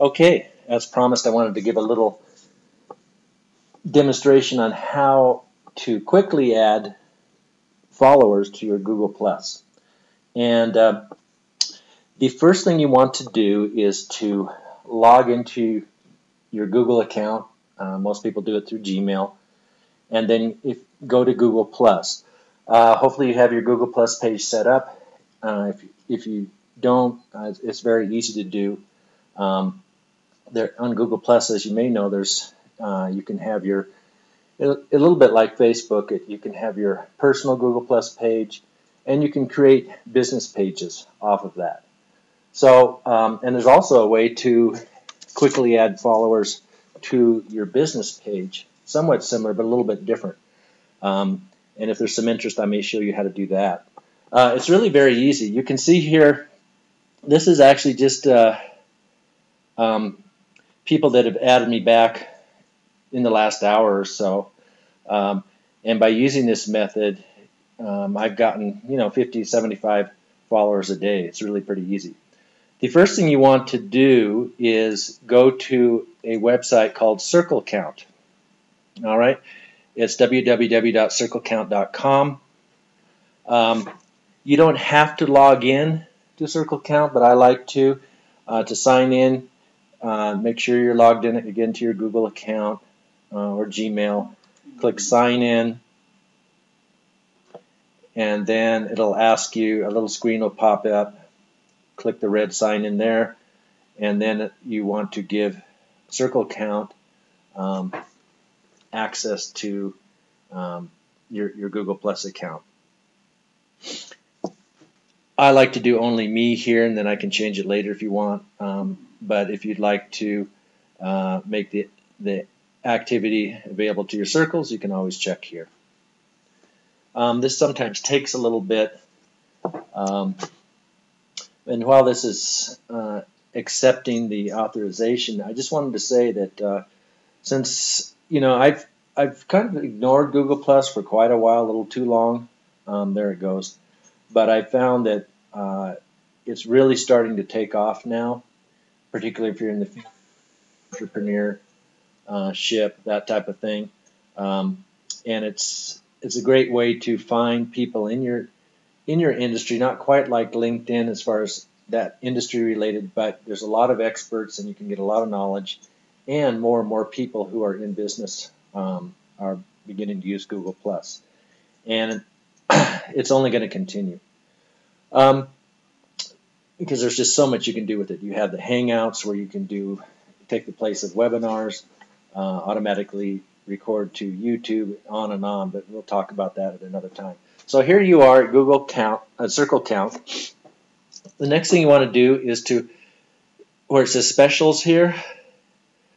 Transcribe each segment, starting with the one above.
Okay, as promised, I wanted to give a little demonstration on how to quickly add followers to your Google+. And the first thing you want to do is to log into your Google account. Most people do it through Gmail. And then go to Google+. Hopefully you have your Google Plus page set up. If you don't, it's very easy to do. There on Google Plus, as you may know, there's you can have a little bit like Facebook. You can have your personal Google Plus page, and you can create business pages off of that. So, and there's also a way to quickly add followers to your business page, somewhat similar but a little bit different. And if there's some interest, I may show you how to do that. It's really very easy. You can see here, this is actually just people that have added me back in the last hour or so. And by using this method, I've gotten 50, 75 followers a day. It's really pretty easy. The first thing you want to do is go to a website called CircleCount. All right, it's www.circlecount.com. You don't have to log in to CircleCount, but I like to sign in. Make sure you're logged in again to your Google account or Gmail. Click sign in, and then it'll ask you, a little screen will pop up. Click the red sign in there, and then you want to give CircleCount access to your Google Plus account. I like to do only me here, and then I can change it later if you want. But if you'd like to make the activity available to your circles, you can always check here. This sometimes takes a little bit. And while this is accepting the authorization, I just wanted to say that since I've kind of ignored Google Plus for quite a while, a little too long. There it goes. But I found that it's really starting to take off now, particularly if you're in the entrepreneurship, that type of thing. And it's a great way to find people in your industry, not quite like LinkedIn as far as that industry related, but there's a lot of experts and you can get a lot of knowledge, and more people who are in business are beginning to use Google Plus, and it's only going to continue because there's just so much you can do with it. You have the Hangouts where you can take the place of webinars, automatically record to YouTube, on and on, but we'll talk about that at another time. So here you are at CircleCount. The next thing you want to do is where it says specials here,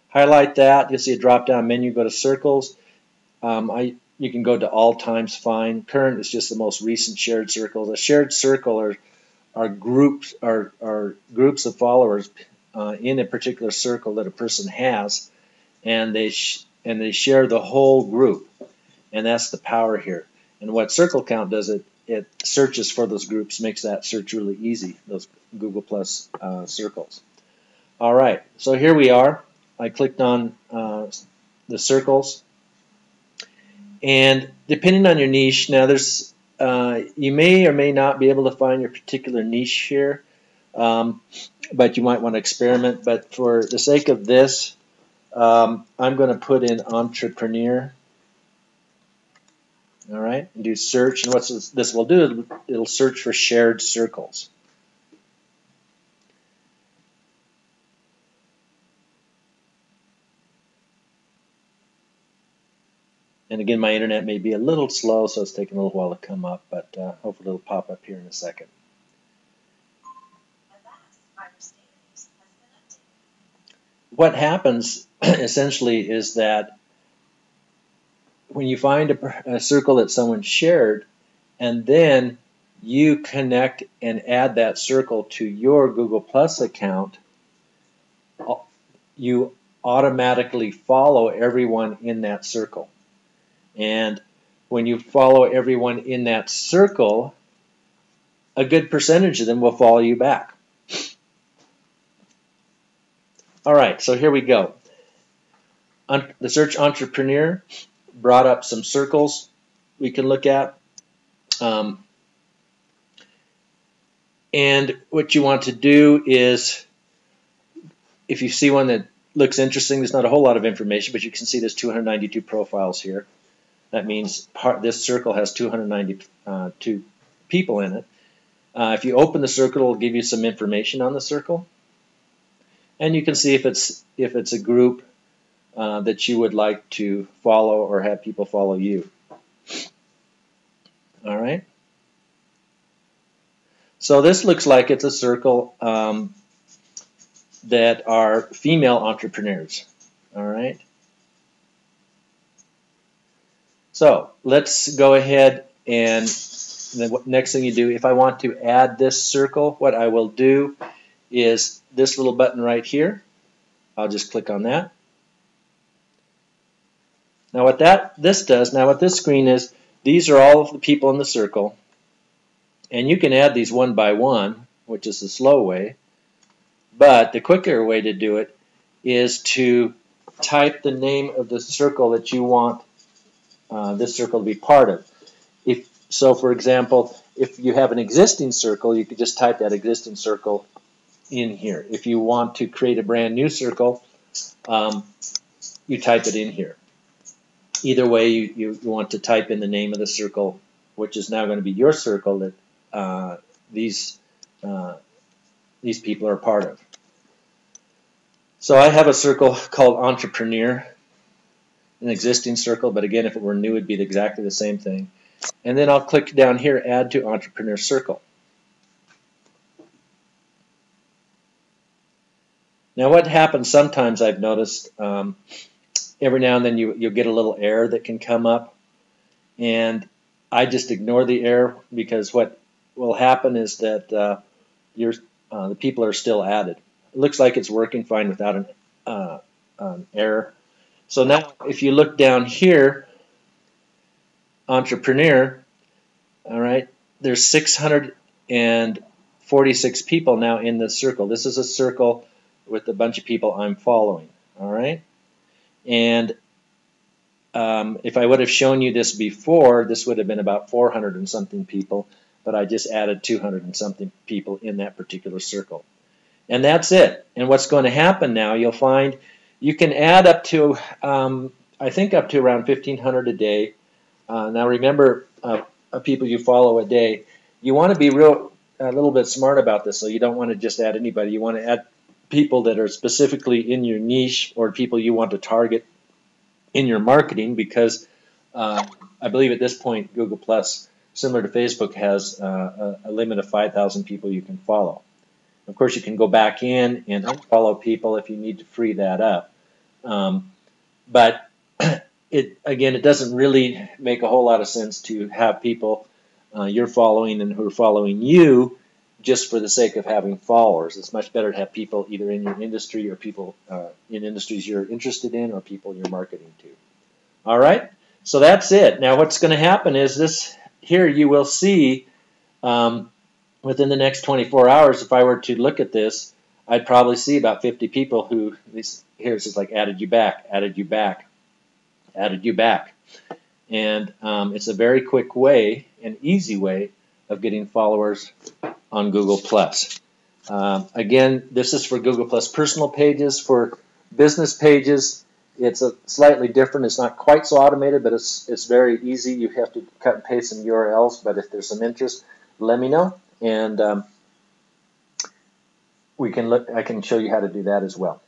highlight that. You'll see a drop-down menu. Go to circles. You can go to all times fine. Current is just the most recent shared circles. A shared circle are groups of followers in a particular circle that a person has, and they share the whole group, and that's the power here. And what CircleCount does, it searches for those groups, makes that search really easy, those Google Plus circles. All right, so here we are. I clicked on the circles, and depending on your niche, now there's you may or may not be able to find your particular niche here, but you might want to experiment. But for the sake of this, I'm going to put in entrepreneur. All right, and do search, and what this will do, it'll search for shared circles. And again, my internet may be a little slow, so it's taking a little while to come up, but hopefully it'll pop up here in a second. What happens essentially is that when you find a circle that someone shared, and then you connect and add that circle to your Google Plus account, you automatically follow everyone in that circle. And when you follow everyone in that circle, a good percentage of them will follow you back. All right, so here we go. The search entrepreneur brought up some circles we can look at. And what you want to do is, if you see one that looks interesting, there's not a whole lot of information, but you can see there's 292 profiles here. That means this circle has 292 people in it. If you open the circle, it'll give you some information on the circle, and you can see if it's a group that you would like to follow or have people follow you. All right. So this looks like it's a circle that are female entrepreneurs. All right. So let's go ahead, and the next thing you do, if I want to add this circle, what I will do is this little button right here. I'll just click on that. Now what this screen is, these are all of the people in the circle, and you can add these one by one, which is the slow way, but the quicker way to do it is to type the name of the circle that you want this circle to be part of. So for example, if you have an existing circle, you could just type that existing circle in here. If you want to create a brand new circle, you type it in here. Either way, you want to type in the name of the circle, which is now going to be your circle that these people are part of. So I have a circle called Entrepreneur, an existing circle, but again, if it were new, it'd be exactly the same thing. And then I'll click down here, Add to Entrepreneur Circle. Now what happens sometimes, I've noticed, every now and then you'll get a little error that can come up, and I just ignore the error, because what will happen is that the people are still added. It looks like it's working fine without an error. So now if you look down here, Entrepreneur, all right, there's 646 people now in this circle. This is a circle with a bunch of people I'm following, all right? And if I would have shown you this before, this would have been about 400 and something people, but I just added 200 and something people in that particular circle. And that's it. And what's going to happen now, you'll find you can add up to, I think up to around 1,500 a day. Now remember, people you follow a day, you want to be a little bit smart about this, so you don't want to just add anybody. You want to add people that are specifically in your niche, or people you want to target in your marketing, because I believe at this point Google Plus, similar to Facebook, has a limit of 5,000 people you can follow. Of course, you can go back in and unfollow people if you need to free that up. But it doesn't really make a whole lot of sense to have people you're following and who are following you just for the sake of having followers. It's much better to have people either in your industry, or people in industries you're interested in, or people you're marketing to. All right, so that's it. Now what's going to happen is this here, you will see within the next 24 hours, if I were to look at this, I'd probably see about 50 people who, here it's just like added you back, added you back, added you back. And it's a very quick way, an easy way of getting followers on Google+. Again, this is for Google+ personal pages. For business pages, it's slightly different. It's not quite so automated, but it's very easy. You have to cut and paste some URLs, but if there's some interest, let me know, and I can show you how to do that as well.